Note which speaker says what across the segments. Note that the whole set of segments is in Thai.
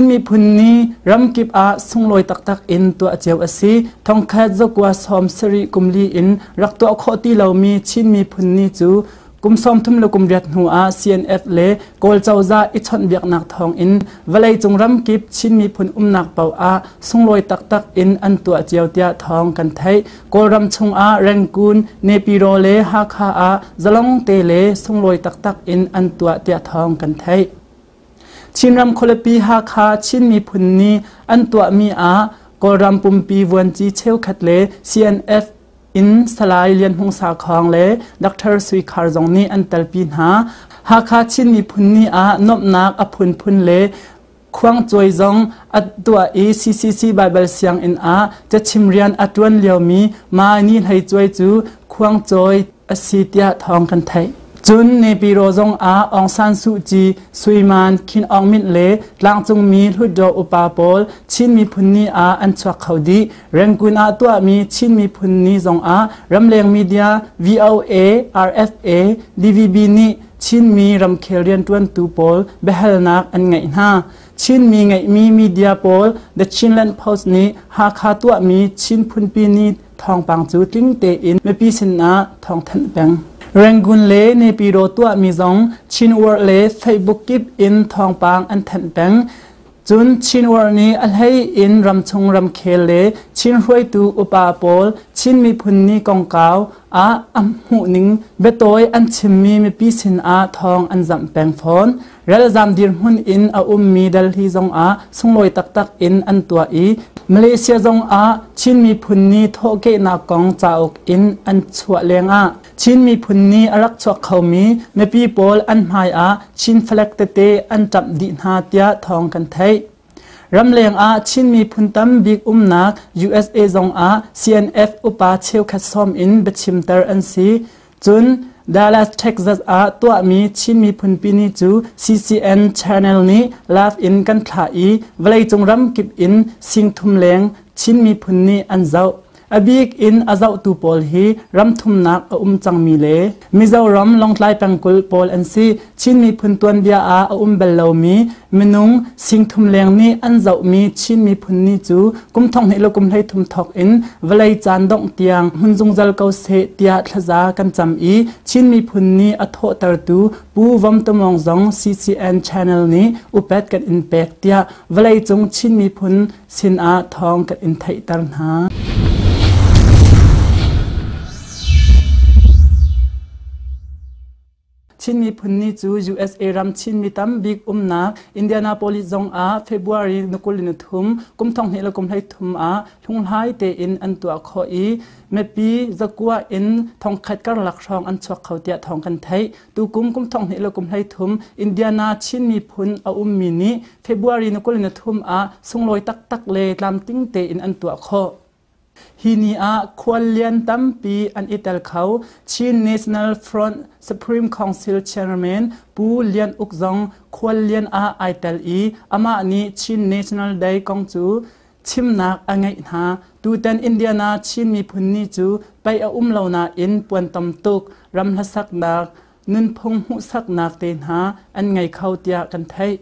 Speaker 1: นมีพุนนี้รำกิบอาสุงลอยตักอินตัวเจียวอสีทองแคดจกว่าสอมสริกุมลีอินรักตัวโคตีเหล่ามีชินมีพุนนี้จูกุมซ้อมทุ่มเลกุมเรียดหัว CNF เลโกลเจ้าซาอิชอนเบียกนักทองอินเวลัยจงรำกิบชินมีพุนนักเป่าอาสุงลอยตักอินอันตัวเจียวเตียทองกันไทยโกลรำชงอาเรนกุนเนปิโรเลฮาคาอาจลองเตเลสุงลอยตักอินอันตัวเตียทองกันไทยชินรำโคลปีฮาคาชินมีพุนนี้อันตัวมีอาโกลรำปุ่มปีวันจีเชลคัดเล CNFอินสลายเลียนหงสาคองเลดรสุยคาร์จงนี้อันเตลปีนหาคาชินมีพุนนี้นบนักอพุนเลควงจอยจงอัดตัว CCC Bible เสียงอินจะชิมเรียนอัดวันเลียวมีมานี่ให้จอยจูควงจอยอสีเตียทองกันไทยจุนในปีโรจงองซานสุจีสุยมานคินองมิดเลลางจงมีหุดดอุปาปอลชินมีพุนนี้อันชวกเขาดีเรงกุนตัวมีชินมีพุนนี้จงรำเลียงมีเดีย VOA RFA DVB นี้ชินมีรำเคเรียนตวนตูปอลเบฮลนักอันไงชินมีไงมีเดียปอล The Chinland Post นี้หาคาตัวมีชินพุนปีนี้ทองปังจูติ้งเตอินเมปีสินทองทันแบงเรงกุนเลในปีโรตัวมีจงชินวอร์เลเฟซบุ๊กกิบอินทองปางอันทันแบงจุนชินวอร์นี้อันให้อินรำชงรำเคเลชินรวยตูอุปาปอลชินมีพุนนี้กองกาวอัมหูนิงเบตอยอันชิมมีปีสินทองอันจำแปงฟอนเรลจำดิรหุนอินมีดัลฮีจงสงลอยตักอินอันตัวมาเลเซียจงชินมีพุนนี้โทเกนากองจาอกอินอันชัวเลงชินมีพุนนี้รักชัวเขามีเมปีโปลอันหมายชินเฟล็กเตอันจับดินาเตียทองกันไทยรำเลียงชินมีพุนตั้มบิ๊กนัก USA จงCNF อุปาเชลคัสซอมอินเบชิมเตอร์อันซีจุนDallas Texas ตัวมีชินมีพุนปีนี้จู CCN Channel นี้ลาฟอินกันถ่ายเวลาจงรำกิบอินสิงทุมแรงชินมีพุนนี้อันเจ้าบิกอินอาเจ้าตูปอลฮีรำทุมนักจังมีเลมิเจ้ารำลองไล่ปังกุลปอลอันซีชินมีพุนตัวนเดียเบลลาวมีมนุงสิงทุมแรงนี้อันเจ้ามีชินมีพุนนี้จูกุมท่องให้เรากุมให้ทุมทอกอินเวลาจานดงเตียงหุนจงจัลเกาเสเตียทะจากันจำชินมีพุนนี้อโทตรตูปูวัมตมองจง CCN Channel นี้อุปกันอินเปกเตียเวลาจงชินมีพุนสินทองกันอินไทยตันหาชินมีพุนนี้จู USA รำชินมีตั้มบิ๊กนักอินเดียนาโพลิสจงเฟบรุรีนกุลินทุมกุมท่องเฮลกุมให้ทุมทุ่งไฮเตอินอันตัวคอยเมปีจะกัวอินทองขัดกันหลักรองอันชวกเขาเตียทองกันไทยตูกุมท่องเฮลกุมให้ทุมอินเดียนาชินมีพุนมีนี้เฟบรุรีนกุลินทุมส่งลอยตักเลลำติ้งเตอินอันตัวคอฮินีควรเลียนตั้มปีอันอิตาลีเขาชิน National Front Supreme Council Chairman ปูเลียนอุกจงควรเลียนอิตาลีมานี้ชิน National Day กองจูชิมนักไงตูเตนอินเดียนาชินมีพุนนี้จูไปเหล่านาอินปวนตำตุกรำหัสักนักนุนพงหุสักนักเตนอันไงเขาเตียกันไทย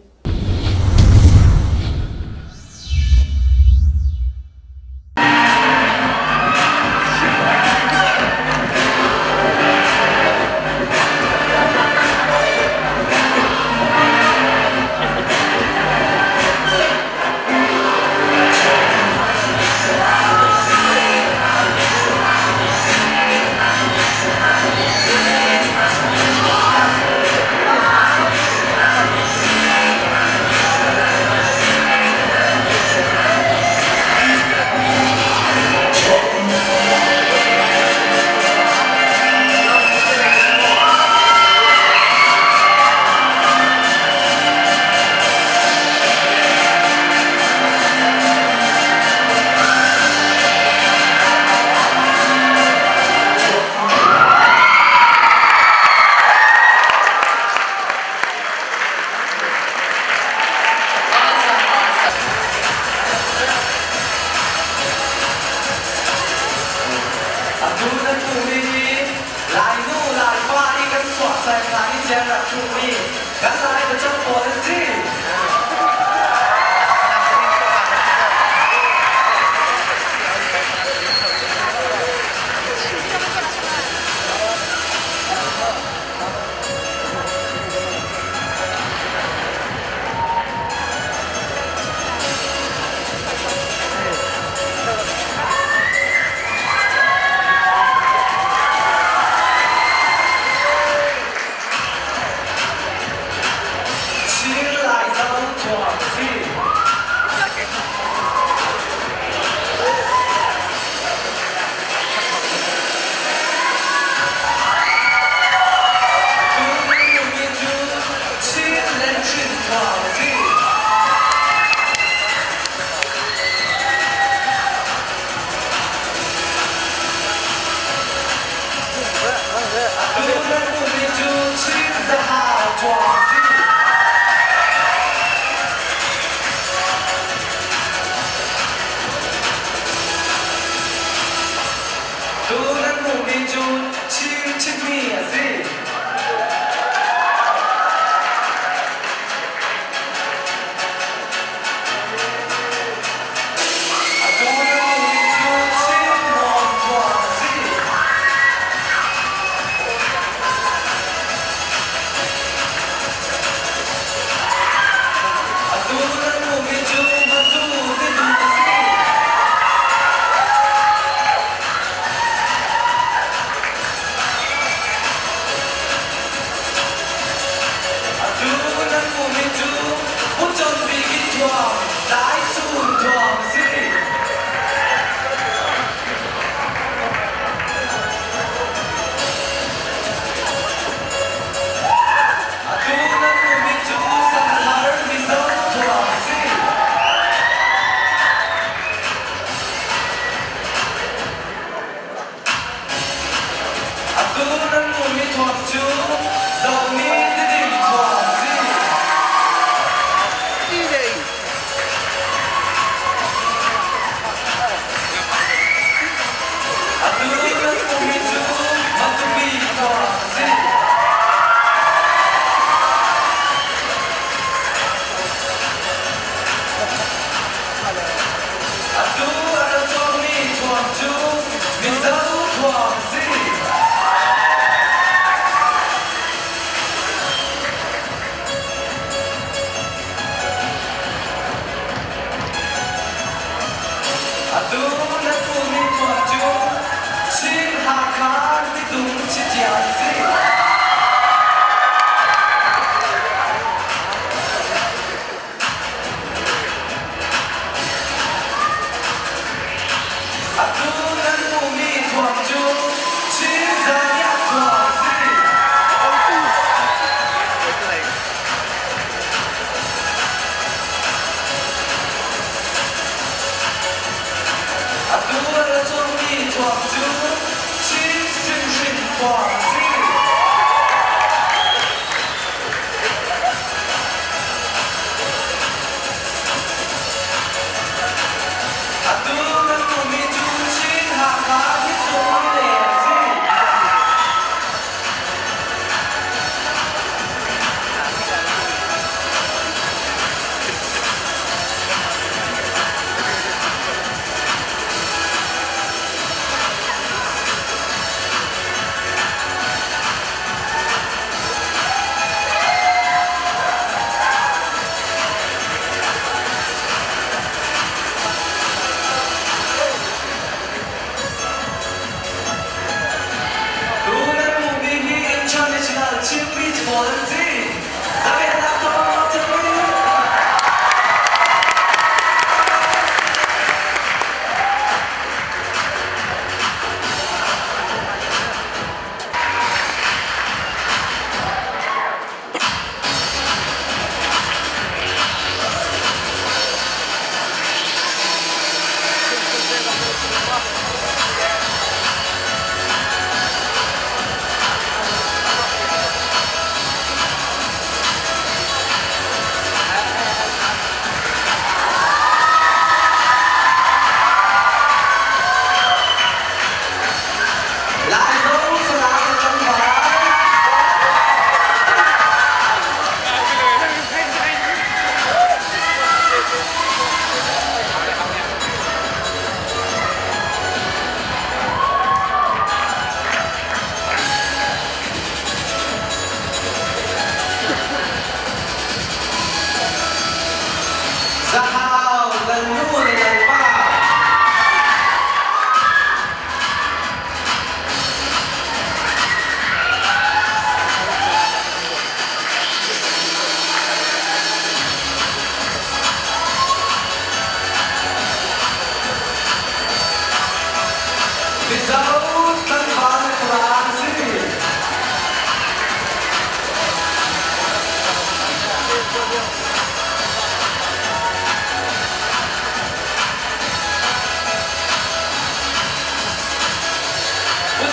Speaker 2: 先让注意，原来的中国的记。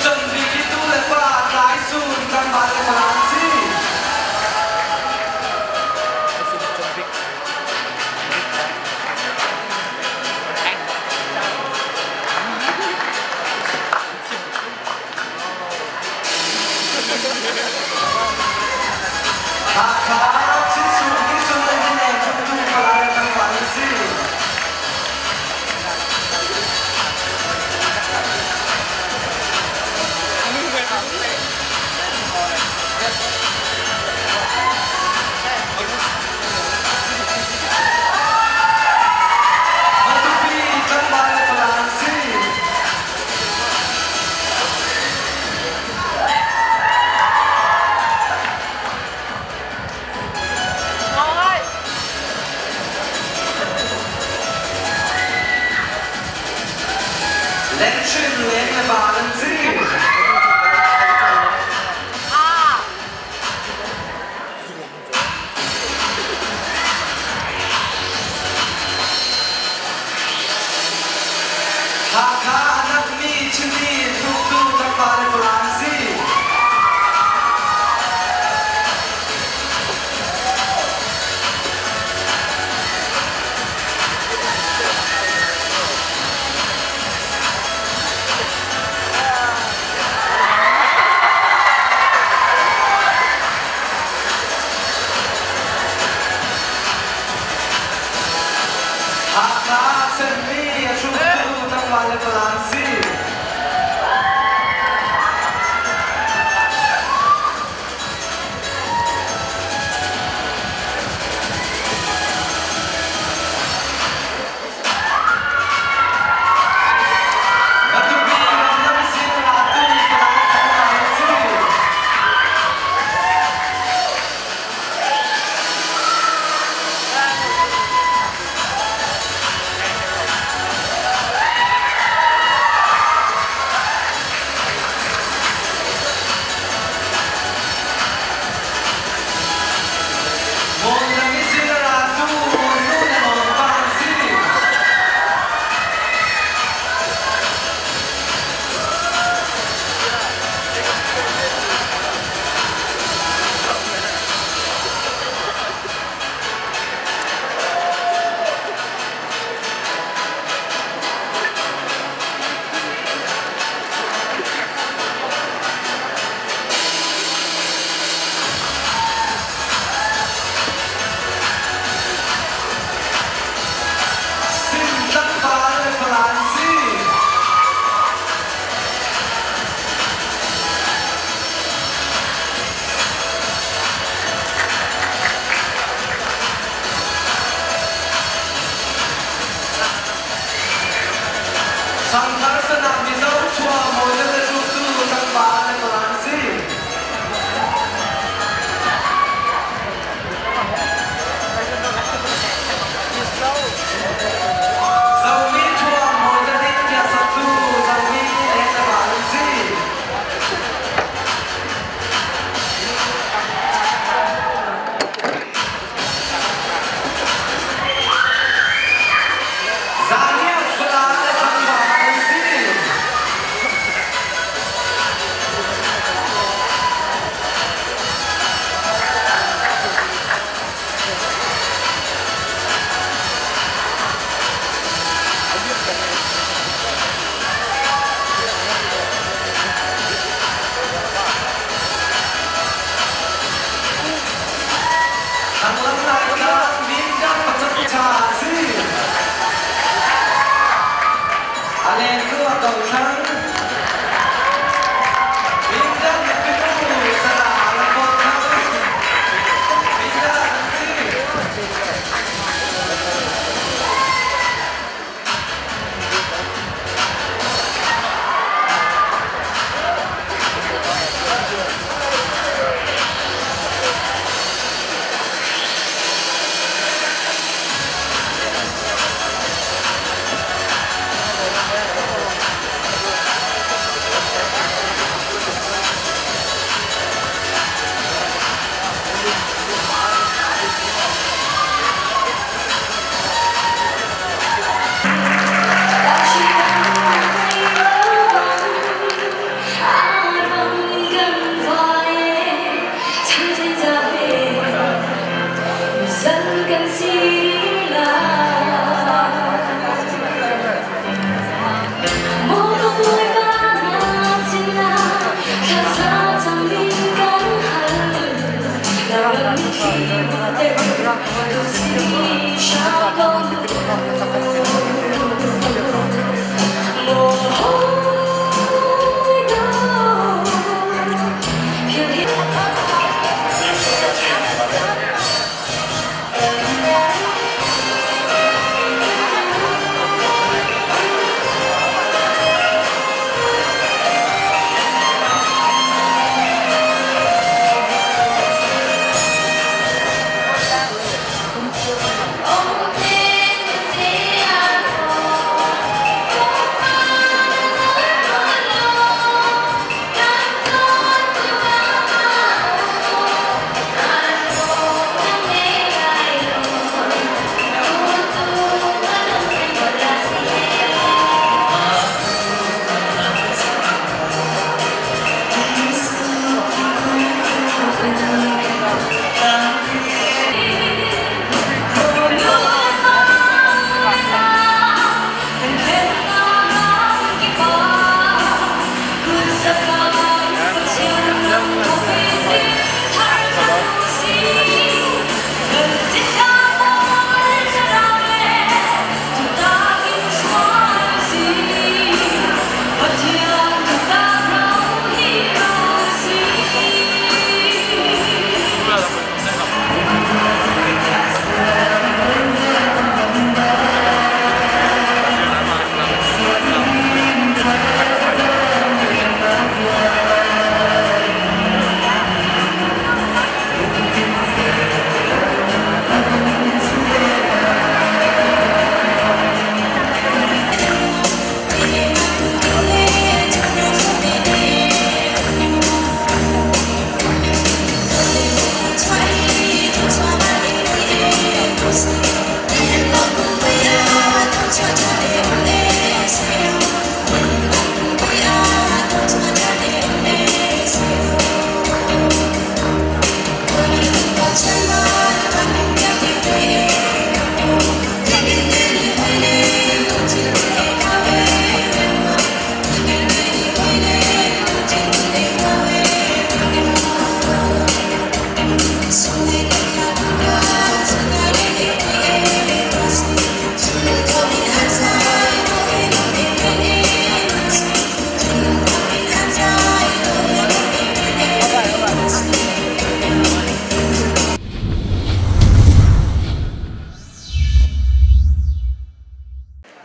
Speaker 2: chuẩn bị tu lệ và lái xuồng căn bản là เ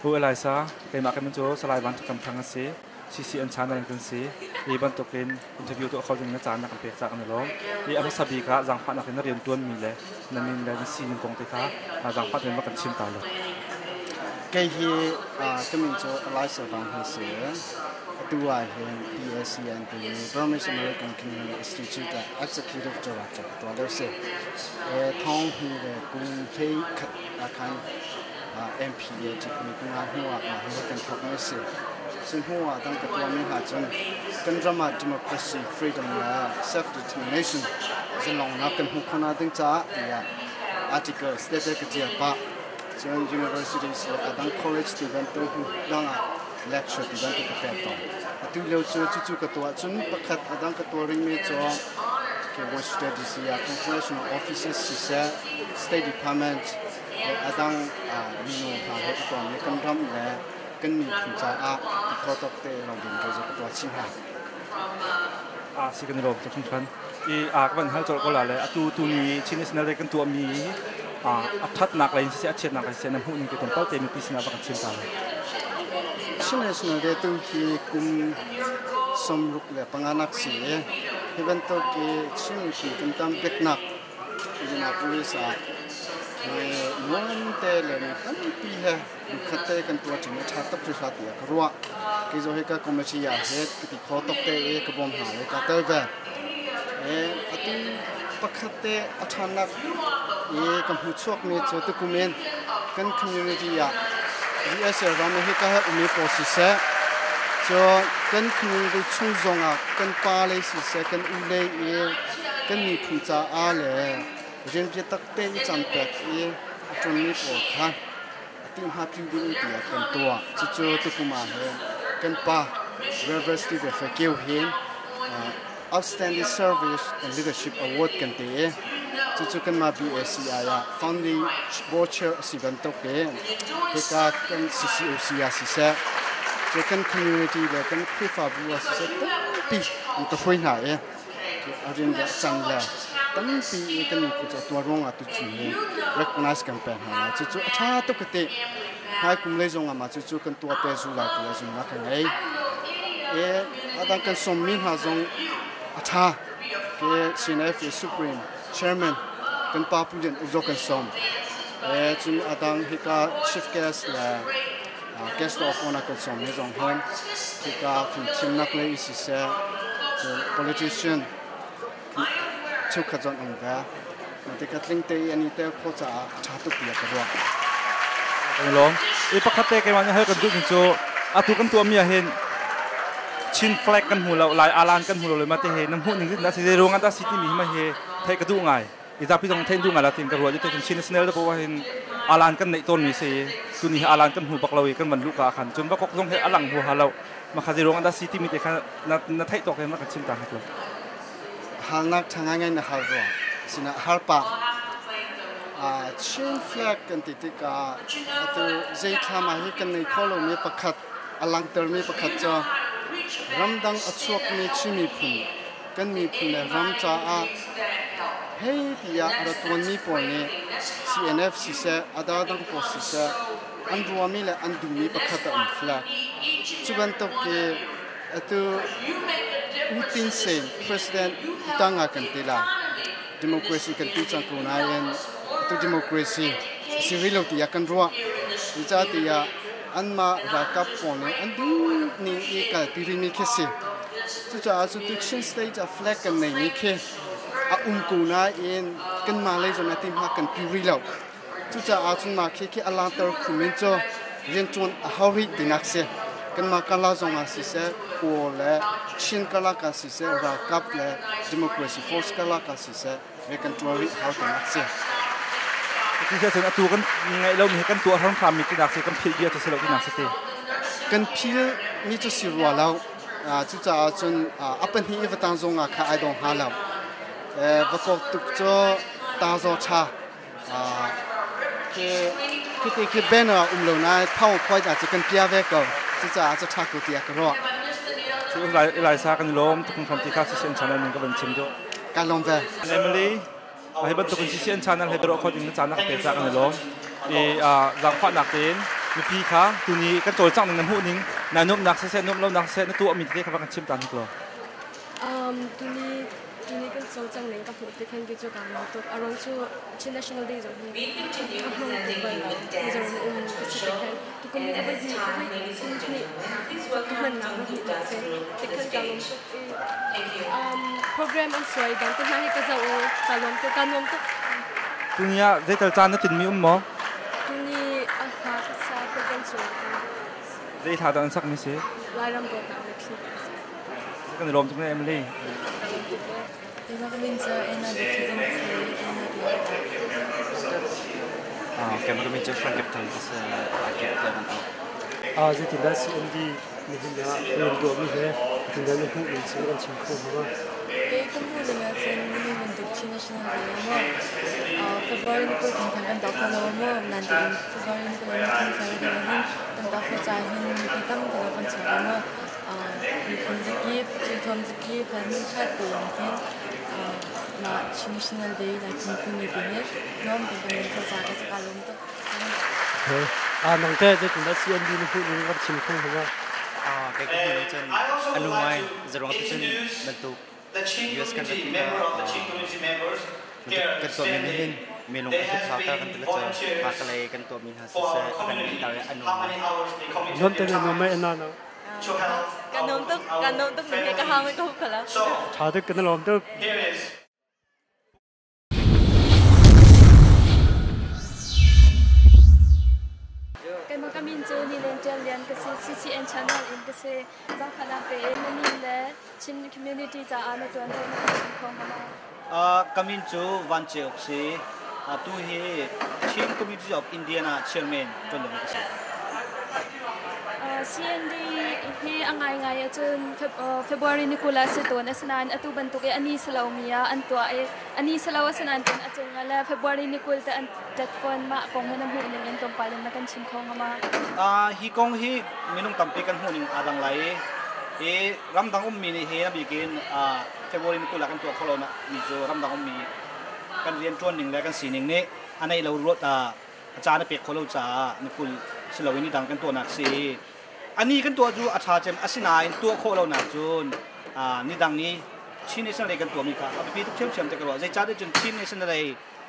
Speaker 2: ผู้อะไรซะเกมอากันมันโจสลายวันทุกคำพังกันสิซีอันชานันกันสิอีบันตกินอินเทอร์วิวตัวเขาจึงนักจานนักเปียกจากอันล้อมอีอันสบีกะจังฟัดนักเรียนตัวมีเลยนั่นมีเลยซีนกงติค่ะจังฟัดเรียนมากันชิมตาเลย
Speaker 3: เกี่ยก็มีโจอะไรสักบางเหตุตัวเห็น PSCN เป็น Burmese American Community Institute Executive Director ตัวเดียวสิท้องที่เรื่องกรุงเทพอาคาร MP ที่มีคุณหัวมาให้กันทุกเมื่อสิซึ่งหัวตั้งแต่ตัวมีหาจนกันจะมา democracy freedom และ self determination จะลองนับกันหุบขนาดตั้งจ้าที่ article state ก็จะปะจน universities และตั้ง college student ตัวหุบดังlecture di bantu kepentok. Atu leu cucu ketua cun pekat adang ketua ringme co ke Washington DC congressional offices sisa State Department adang mino ha he to me kan ram le kan mi phuncha a khotok te long din ke jo ketua chinha.
Speaker 2: Sikan ro to khun I kan hal chol ko la le atu tu ni chinis na le kan tu mi athat nak lain si achet nak se nam hu ni ke ton pau te mi pisna ba kan chin ta
Speaker 3: National Day tu ki kum somruk le panganak si event to ki chini ki kentam beknak jina puisa ke nuan te le ni kan pi hai dukhate kan tua chini chata prisati ya karwa ki jo he ka committee ya he ki khotok te e ka bom ha le ka te ve atu pakhate achanak e kam hu chok me cho tu kumen kan community ya US ram he ka umi posise so kan community chuzonga kan pale sise kan ule e kan ni phucha a le jen je tak te I chan pek e atun ni po kha atin ha pyu bi ti kan tua chu chu tu kuma he kan pa university of Fakil hin outstanding service and leadership award kan te จุกันมา BSCI อ่ะ founding board chair สิบันตกเองเฮกากัน CCOC อ่ะสิเสจุกัน community เลยกันคริฟาบัวสิเสปีมันก็ช่วยหน่อยอาจารย์ก็จังเลยตั้งปีกันมีผู้จัดตัวร้องอ่ะตุจุเนี่ย recognize กันเป็นหาจุถ้าตุกติให้คุมเลยจงอ่ะมาจุกันตัวเป็นสุราที่จงนักไงอาจารย์กันสมมินหาจงถ้าเกี่ย CNF Supreme Chairman กันป้าผู้ยันอุจกันสมจุอาจารย์ฮิกา Chief Guest และ Guest of Honor กันสมเนี่ยจงฮันฮิกาฟิทีมนักเลยสิเสจุ politician ชุกขจรองค์ว่ามันจะกัดลิงเตยอันนี้เตยโคจะชาตุกเดียกันว่า
Speaker 2: ลองอีปะคัตเตกันวันนี้ให้กันดูถึงโจอาตุกันตัวมีเห็นชินแฟลกกันหูเราลายอาลานกันหูเราเลยมาเตะน้ำหูหนึ่งที่น่าจะโรงงานตาซิตี้มีมาเฮไทยกระดูง่ายอีตาพี่ต้องเทนดูง่ายละทีมกระรัวจะเป็นชินสเนลแล้วเพราะว่าเห็นอาลานกันในต้นมีเสียตัวนี้อาลานกันหูบักเราอีกกันมันลูกอาขันจนว่าก็ต้องให้อาลังหัวเรามาคาซิโรงงานตาซิตี้มีแต่ขนาดไทยตกเลยมากันชิมต่างกัน
Speaker 3: ฮัลนักทางง่ายนะฮัลรัวสินะฮัลปะชินแฟลกกันติดกาตัวใจทำมาให้กันในข้อลงมีประคัดอาลังเตอร์มีประคัดจ้ารำดังอัศวกมีชิมีพุ่นกันมีพุ่นเลยรำจ้าเฮ้ยที่ยาอันตัวนี้ปนเนี่ย CNF สิเสอาดาดังโพสิเสอันรัวมีและอันดูมีประคัดอันแฟลกจุบันตกเกตัวอุตินเซน President ตั้งอากันตีลา democracy กันตีจังกูนายนตัว democracy สิริโลตียากันรัวดิจ่าตียาอันมารักกับปนอันดูนี่อีกาปีริมีแค่สิจุจ่าจุดชินสเตจอะ flag กันในนี้แค่กูนายนกันมาเลยจนอาทิตย์มากันปีริโลจุจ่าจุนมาแค่อลาเตอร์คุมินโจเรียนจวนฮาริดินักเซกันมากันลาจงอาศิเสโอเลชินกันลากันศิเสรักกับเล democracy force กันลากันศิเสเรียกันตัวริฮาวดินักเซ
Speaker 2: ที่จะเสนอตัวกันไงเรามีกันตัวทั้งความมีกินักเซกันพิลเดียจะเสนอกินักเซตี
Speaker 3: กันพิลมีจะสิรัวเราจุดจะจนอัปนี้อีฟตังจงอาคาไอดองฮาเราประกอบตุกโจตาโจชาคือเบนอุ้มลงนะเท่าพอยอาจจะกันเปียเวกจุดจะชักกุฏิกรอ
Speaker 2: ที่หลายสากันล้มทุกคนคำที่ข้าศึกเส้นชาแนลนึงก็เป็นชิมโจ
Speaker 3: การลงเว
Speaker 2: เอมิลี่ให้บรรทุกคนที่เส้นชาแนลให้บริโภคจริงๆจานนักเตะจากกันล้มรังฟัดหนักเต็นมีพีขาตัวนี้กันโจรจังหนึ่งน้ำหูนิ่งนายนุ่มหนักเส้นนุ่มเราหนักเส้นตัวมีที่เขากันชิมตามที่กลัว
Speaker 4: ตัวนี้ก็โจรจังหนึ่งกับผู้ที่เขากิจกรรมตัวอารมณ์ชั่วชิน national day จะมีกับน้องตัวไปมีจะมีสเปกทุกคนมีก็ไปที่ทุกคนนั่งที่ตัวเส้นที่เขาการลงโปรแกรมอันสวยดังที่มาให้กับเราการลงตัว
Speaker 2: ตัวนี้ได้แต่จานนั้นถึงมีมั้ง
Speaker 4: ตัวนี้อาหารสายโปรแกรมสวย
Speaker 2: ได้ถ่ายตอนสักไม่ใช่
Speaker 4: ลายรำตัวตามเลยคิด
Speaker 2: กันล้มจุดนี้เอมิลี่
Speaker 4: เราก็มีเจอเอ็นอาร์ดีที่จะมีเอ็นอาร์ดี
Speaker 5: แกมันก็มีเจอฟรังเก็บทั้งที่อาเก็บเลยมัน
Speaker 1: จะถึงได้สิ่งที่มีเรื่องเรื่องตัวมีเหตุถึงได้ลูกผู้หญิงสิ่งอันชิมคุ้มว่า
Speaker 4: ก็พูดเลยนะเช่นนี่มันดูชินชินอะไรว่าฟุตบอลนี่ก็ถึงทางกันต่อกันแล้วว่านั่นเองฟุตบอลนี่ก็ยังทำใจดีนะกันต่อเข้าใจเห็นที่ตั้งแต่ละคนสอนว่ามีคนจะกีบจิตทอมจะกีบแล้วมีชาติตัวอย่างเช่นมาชินชินอะไรนะคุณคุณนี่เป็นเนี่ยน้องเป็นคนเข้าใจกับสการลงตัว
Speaker 1: น้องเต้จะถึงได้เสียนดีในผู้นี้ก็ชิมคุ้มว่า
Speaker 5: แกก็คือเช่นอนุมัยจะรองตัวเช่นบรรทุก US กันที่กันตัวมินหินเมลงกับพาร์กันตัวเจอพาร์กเลยกันตัวมินฮัสเซ่กันนี่ดาวอนุมัย
Speaker 1: น้องเต้เนี่ยน้องไม่เอ็นน่ะ
Speaker 4: การน้องตึกเหมือนให้กระหายไม่ก็หุบกันแล้ว
Speaker 1: ชาตึกกันล้มตึก
Speaker 4: กันมันก็มีเจอนี่เรียนก็คือ CCN channel อินก็คือจังขนาดเป็นนี่แหละชิน community จะอ่านตัวนั้นของเขา
Speaker 5: กามินจูวันเจออกสิตัวเฮชิน community of India นะเชียงใหม่ตัวหนึ่งก็ใช่
Speaker 6: CND hi angai ngai chun February ni kula se to na sanan atu bantuk e ani salaw miya antua e ani salaw sanan tin achung ala February ni kul ta an platform ma kong hanam hu ning tom palin na kan chim khong ma
Speaker 7: hi kong hi minung tampi kan hu ning adang lai e ramdang mi ni he na bikin February ni kula kan to kholo na mi jo ramdang mi kan rian tuan ning le kan si ning ni anai lo ro taอาจารย์เป็กคนเราจ้าในกุลสลาวินีดังกันตัวหนักสิอันนี้กันตัวจูอาชาเจมอาศินายตัวโคเราหนักจูนนี่ดังนี้ชิ้นนี้สันเลยกันตัวมีค่ะเอาไปพี่ทุกเชื่อมแต่กระโดดใจจ้าได้จนชิ้นนี้สันเลย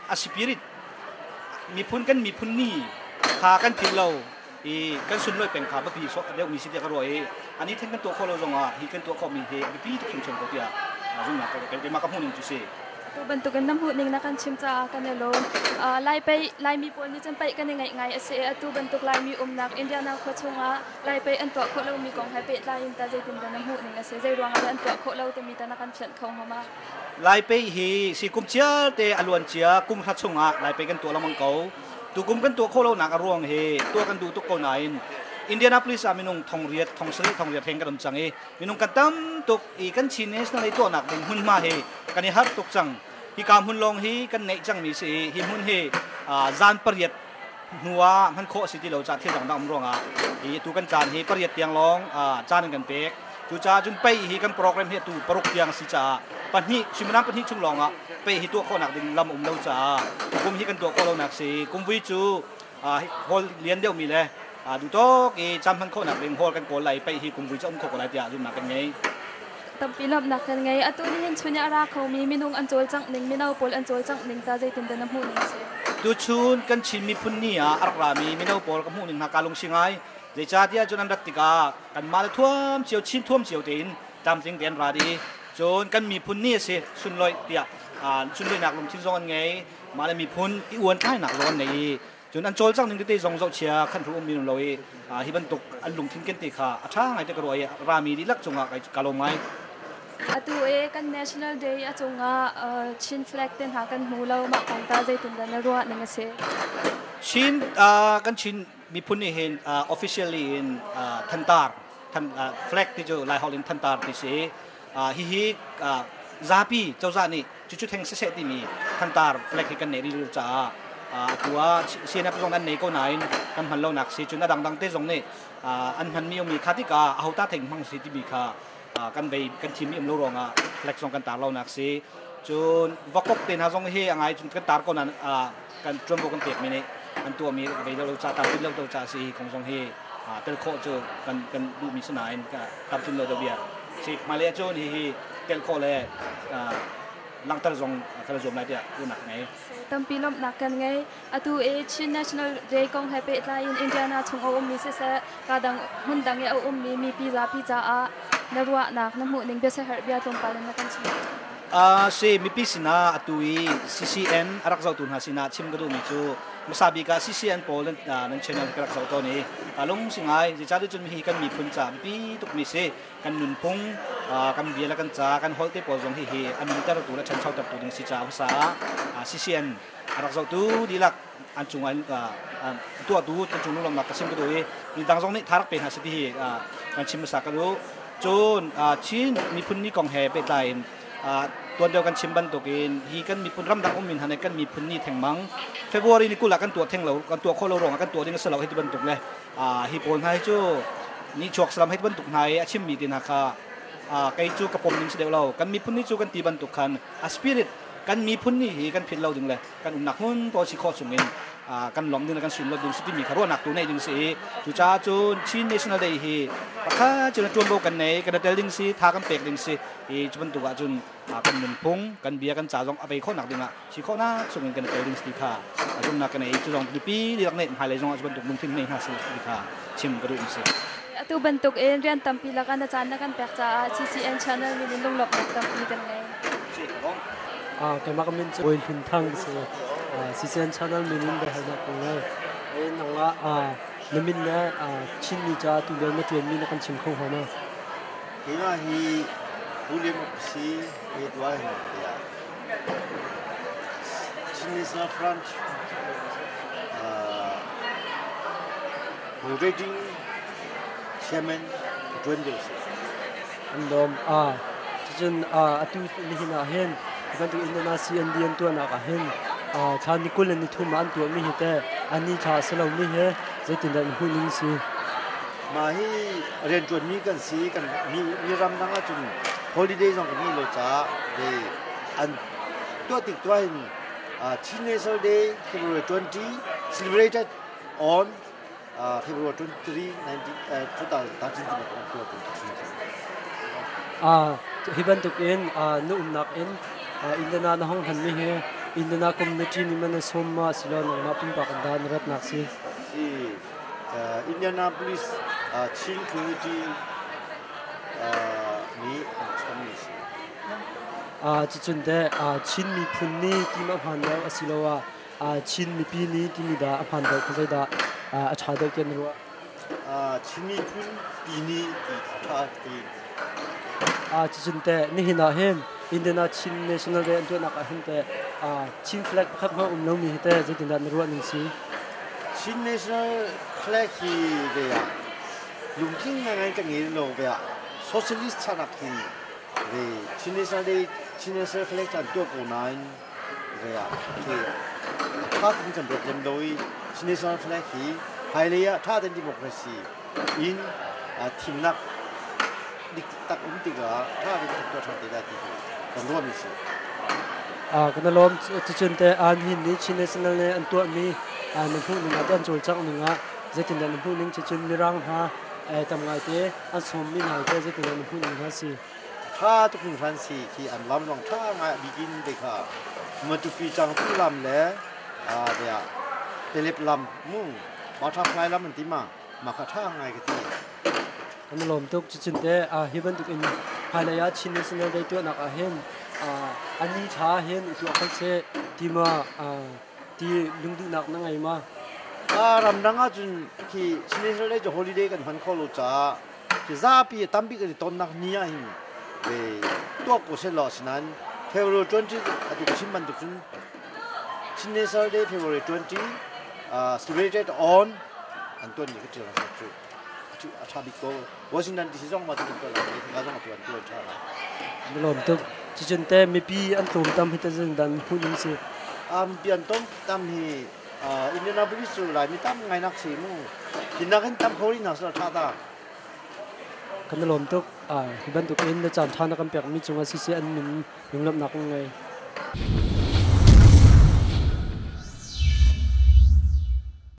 Speaker 7: อาศิปิริตมีพุ่นกันมีพุ่นนี่ขากันพิลเรากันสุนเลยเป็นขาบพี่เดี๋ยวมีสิเดียกระโดดอันนี้ทั้งกันตัวโคเราจงฮีกันตัวเขามีเฮไปพี่ทุกเชื่อมตัวเดียวจุนหนักเป็นมากับหุ่นจุสิ
Speaker 6: ตัวบรรทุกกันน้ำหูนิ่งนักกันชิมจ้ากันเนี่ยลงไล่มีปนนี่จนไปกันยังไงเสียตัวบรรทุกไล่มีนักอินเดียนักเขาชงไล่ไปอันตัวเขาเรามีกองให้ไปไล่อินตาใจตินกันน้ำหูนิ่งเสียใจรวงอันตัวเขาเราจะมีแต่นักกันเฉินเขาเข้ามา
Speaker 7: ไล่ไปฮีสิกุมเชียเตอลวนเชียกุมทัดชงไล่ไปกันตัวเรามังเกาตัวกุมกันตัวเขาเราหนักรวงเฮตัวกันดูตุกคนไหนอินเดียนาพลิสมีนุ่งทองเรียดทองสลิดทองเรียดเฮงกันจังมีนุ่งกันตั้มตุกกันชินเนสนั่นเลยตัวหนักเป็นหุ่นมาเฮกันนี่ฮัตตุกจังฮิการหุ่นลงฮีกันเนจังมีสิฮิหุ่นเฮจานประหยัดหัวมันโคสิที่เราจัดที่ดังๆรวงตัวกันจานฮีประหยัดเตียงร้องจานกันเป๊กตัวจ่าจุนไปฮีกันโปรแกรมเฮตัวปรุกเตียงสิจ่าปัญหิชิมน้ำปัญหิชุ่มลองไปฮีตัวข้อหนักดึงลำเราจ่ากุมฮีกันตัวข้อเราหนักสิกุมวิจูโฮลเลียนเดียวมีเลยดูโต๊ะจำพันข้อหนักดึงโฮลกันโกไหลไปฮีกุมวิจูอุ้มโคกไหลเดียจุนหนักกันไง
Speaker 6: ตั้มปีลบหนักกันไงตัวนี้เห็นชุนยาราเขามีนุ่งอันโจลจังหนึ่งมีนาปอลอันโจลจังหนึ่งตาใจตินเดินน้ำหูหนึ่งเสีย
Speaker 7: ดูชุนกันชิมมีพุ่นนี่อารามีนาปอลกับหูหนึ่งหักการลงชิงไงเดี๋ยวจ้าที่จนนันดัตติกากันมาท่วมเฉียวชิ้นท่วมเฉียวตีนจำสิ่งเดียนราดีจนกันมีพุ่นนี่สิชุนลอยเดียชุนลอยหนักลงชิ้นซองกันไงมาเลยมีพุ่นอีอวนท้ายหนักร้อนในจนอันโจลจังหนึ่งที่ซองเชียขันทุกมีนุ่มลอยฮิบันตุกอันลุงทิ้งกันติขาช่างไงจะกระโดดรามีดีลักจงไงกาลงไง
Speaker 6: ตัวกัน National Day จงชินแฟลกเต็นหากันหูเรามาของตาใจตินกันรัวนั่งเสีย
Speaker 7: ชินกันชินมีพุ่นนี่เห็น officially in ทันตาร์แฟลกที่จะไล่ฮอลลินทันตาร์ที่เสียฮิซาปีเจ้าซานี่จุดแห่งเสที่มีทันตาร์แฟลกที่กันเนรีรู้จ้าตัวเสียนับตรงนั้นในก็ไหนกันหันเราหนักสิจุดนั้นดังเต้ตรงนี้อันหันมีคาติกาเอาตาถึงมังสิที่มีค่ากันไปกันทีมอิ่มรู้รองเล็กส่งกันตาเราหนักสิจนวักกบเต็นหาส่งเฮียยังไงจนกันตาก็นั้นกันจนพวกกันเตียกมีนี่อันตัวมีไปเราจะตามที่เราจะสิของส่งเฮียเตลโคจนกันดูมีสนายกันตามที่เราเบียร์สิมาเลเซียจนเฮียเตลโคเลยลังตะส่งกระจมอะไรเดียดูหนักไง
Speaker 6: ตั้มปีลบหนักกันไงตัวชิน National Day กองให้ไปไล่อินเดียนาชงเอามีเสกกระดังหุ่นดังเอามีพิซซ่านรัวหนักน้ำหูนิ่งเบสเฮอร์เบียตรงไปแล้วกันชิ
Speaker 7: มมีพิสินาตุย CCN รักษาตุนหาสินาชิมกระดูมิจูมาซาบิกา CCN โปลนั่นเช่นนั้นรักษาตัวนี้ลงสิงไงจะจ้าด้วยจนมีกันมีพุ่นจ่าปีตุกมิเซกันนุนพงกันเบียร์กันจ่ากันฮอลเตปอจงที่เฮอันนี้แต่ละตัวและชั้นเช่าแต่ตัวนึงสิจ่าภาษา CCN รักษาตัวดีลักอันจุงอันตัวดูอันจุงนุ่งลำหนักกระชิมกระดูมีดังตรงนี้ทารักเป็นหาสิที่กันชิมภาษากระดูจนชินมีพุ่นนี่กองแห่ไปได้ตัวเดียวกันชิมบันตัวกินฮีกันมีพุ่นรำดังอมินหันกันมีพุ่นนี่แทงมังเฟบรุรีนี่กูหลักกันตัวแทงเหลากันตัวโคโลรงกันตัวนี้ก็สลับให้ที่บันตุกเลยฮีโปนให้จูนี่ชวกสลับให้ที่บันตุกให้ชิมมีดินาคาไกจูกระผมนิ่งเสด็จเรากันมีพุ่นนี่จูกันตีบันตุกคันสปิริตกันมีพุ่นนี่ฮีกันผิดเราดึงเลยกันอุ่นหนักหุ่นพอชิคอสุงเงินกันหลอมดึงกันสุนเราดึงสติมีขารวหนักตัวในดึงสีจูจ้าจูนชิน National Day ฮีปะข้าจุนจวนโบกันในกันเตลดึงสีทากันเปกดึงสีจุบันตัวจุนกันหนุนพงกันเบียกันจ่าจงเอาไปข้อหนักดึงชิคอหน้าสุงเงินกันเตลดึงสีค่ะจุนหนักกันในจุดจงปีดีรักเน็ตหายเลยจงจุบันตัวมึงทิ้งในห้าสิบสีค่ะชิมกระดูกสี
Speaker 6: ตัวบันตุกเรียนตั้มปีละกันอาจารย์นักการแปลจ่า CCN Channel มีลงหลบตั้มปีกันไง
Speaker 1: cái mà mình chơi hình thang sẽ season channel mình in đây là cũng là năng là mình là chín mươi cha tụi mình mới tuyển mình là con chim không hả mà
Speaker 3: cái là hi William si Edward ya chín mươi sa French Mandarin
Speaker 8: chairman join this
Speaker 9: andom chun atu ni hina hen kan tu Indonesian dian tu na ka hen chan nikul ni thum an tu mi hite ani cha selo mi he zaitin dan huning si
Speaker 8: ma hi ren tuan mi kan si kan mi ram dang a chun holiday jong kan ni lo cha de an to tik to hin National Day February 20 celebrated on February 23 2013
Speaker 9: hiban tukin nu umnak in indana na hong han mi he indana community ni man somma silo na ma pum pa kan dan rat nak si
Speaker 8: Indianapolis Chin community ni community
Speaker 9: chun de chin mi phun ni ti ma phan da asilowa chin mi pi ni ti mi da aphan da khoi da a cha da ken ro
Speaker 8: chin mi phun pi ni ti tha ti
Speaker 9: chun de ni hina hem Indiana Chin National Day tu nak hin te Chin flag khat ma lo mi te zaitin da ro ning si
Speaker 8: Chin National Flag hi de ya lungking na ngai ka ngi lo be ya socialist chanak hi de Chin National Day Chin National Flag chan tu ko nai de ya ki tha tin chan dot lem doi Chin National Flag hi hai le ya tha den democracy in thim nak dik tak ti ga tha den to tha de da ti kan ro mi si
Speaker 9: kan lom chun te an hin ni Chin National ne an tu mi ni hu ni na dan chol chak ni nga zaitin dan hu ning chun mi rang ha tam ngai te an som mi ngai te zaitin dan hu ning ha si
Speaker 8: tha tu kun fan si ki an lam long tha nga begin de kha ma tu fi chang tu lam le de ya telep lam mu ma tha fly lam an ti ma kha tha ngai ka ti
Speaker 9: kan lom tuk chun te hiban tuk in halaya Chin National Day tu nak hen ani cha hen tu khol se ti ma ti lungdu nak na ngai ma
Speaker 8: ram danga chun ki National Day holiday kan han kholo cha ki za pi tam pi ka ton nak nia hin ve to ko se lo sinan February 20 atu ko simban tu chun National Day February 20 celebrated on Anton ni ka tira sa chu achabi ko Washington DC jong ma tu ko la ni ga jong tu an tu cha la
Speaker 9: lom tuk chun te mi pi an tum tam hita jeng dan hu ning si
Speaker 8: pian tom tam hi Indianapolis chu lai mi tam ngai nak si mu kinakin tam khori na sa tha da
Speaker 9: kan lom tuk hiban tuk in na chan thana kam pek mi chunga si an min lunglam nak ngai